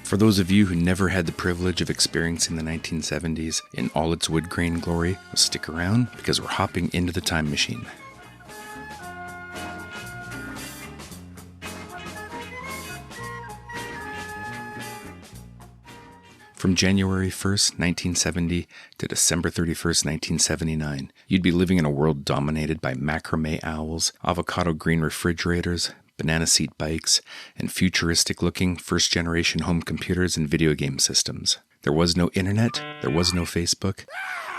For those of you who never had the privilege of experiencing the 1970s in all its wood grain glory, stick around because we're hopping into the time machine. From January 1st, 1970 to December 31st, 1979, you'd be living in a world dominated by macrame owls, avocado green refrigerators, banana seat bikes, and futuristic-looking first-generation home computers and video game systems. There was no internet, there was no Facebook,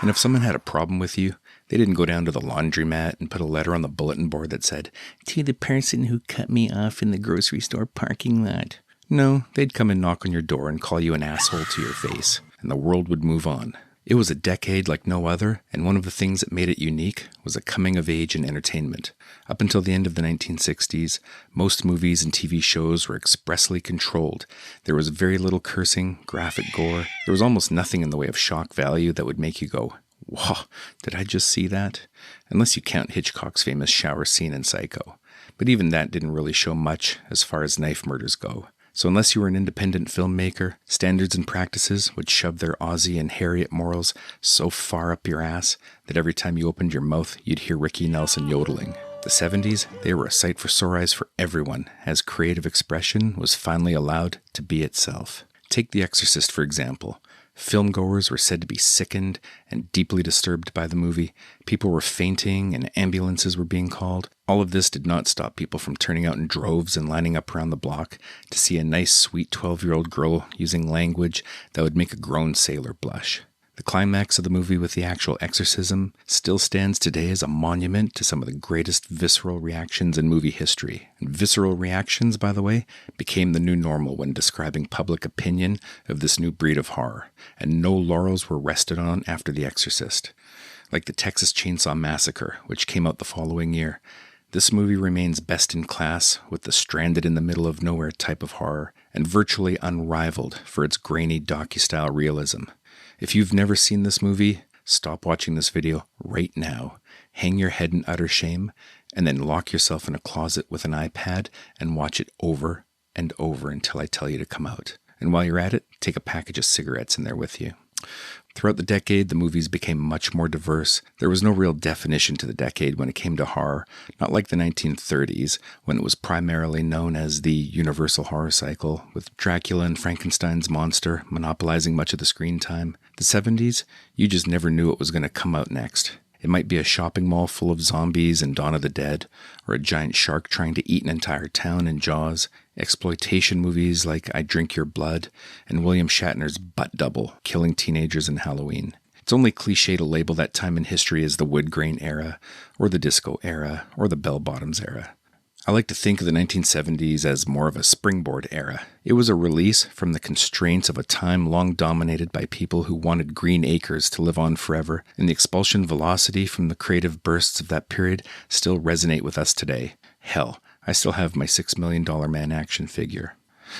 and if someone had a problem with you, they didn't go down to the laundromat and put a letter on the bulletin board that said, "To the person who cut me off in the grocery store parking lot." No, they'd come and knock on your door and call you an asshole to your face, and the world would move on. It was a decade like no other, and one of the things that made it unique was a coming of age in entertainment. Up until the end of the 1960s, most movies and TV shows were expressly controlled. There was very little cursing, graphic gore. There was almost nothing in the way of shock value that would make you go, "Whoa, did I just see that?" Unless you count Hitchcock's famous shower scene in Psycho. But even that didn't really show much as far as knife murders go. So unless you were an independent filmmaker, standards and practices would shove their Aussie and Harriet morals so far up your ass that every time you opened your mouth, you'd hear Ricky Nelson yodeling. The 70s, they were a sight for sore eyes for everyone, as creative expression was finally allowed to be itself. Take The Exorcist, for example. Filmgoers were said to be sickened and deeply disturbed by the movie. People were fainting and ambulances were being called. All of this did not stop people from turning out in droves and lining up around the block to see a nice, sweet 12-year-old girl using language that would make a grown sailor blush. The climax of the movie with the actual exorcism still stands today as a monument to some of the greatest visceral reactions in movie history. And visceral reactions, by the way, became the new normal when describing public opinion of this new breed of horror, and no laurels were rested on after The Exorcist. Like the Texas Chainsaw Massacre, which came out the following year, this movie remains best in class with the stranded-in-the-middle-of-nowhere type of horror, and virtually unrivaled for its grainy docu-style realism. If you've never seen this movie, stop watching this video right now, hang your head in utter shame, and then lock yourself in a closet with an iPad and watch it over and over until I tell you to come out. And while you're at it, take a package of cigarettes in there with you. Throughout the decade, the movies became much more diverse. There was no real definition to the decade when it came to horror, not like the 1930s, when it was primarily known as the Universal Horror Cycle, with Dracula and Frankenstein's monster monopolizing much of the screen time. The 70s, you just never knew what was going to come out next. It might be a shopping mall full of zombies and Dawn of the Dead, or a giant shark trying to eat an entire town in Jaws, exploitation movies like I Drink Your Blood, and William Shatner's Butt Double, killing teenagers in Halloween. It's only cliche to label that time in history as the wood grain era, or the disco era, or the bell-bottoms era. I like to think of the 1970s as more of a springboard era. It was a release from the constraints of a time long dominated by people who wanted green acres to live on forever, and the expulsion velocity from the creative bursts of that period still resonate with us today. Hell, I still have my $6 Million Man action figure.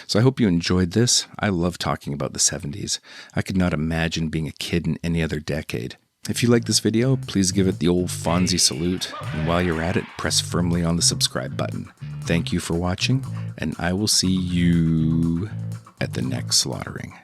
So I hope you enjoyed this. I love talking about the 70s. I could not imagine being a kid in any other decade. If you like this video, please give it the old Fonzie salute, and while you're at it, press firmly on the subscribe button. Thank you for watching, and I will see you at the next slaughtering.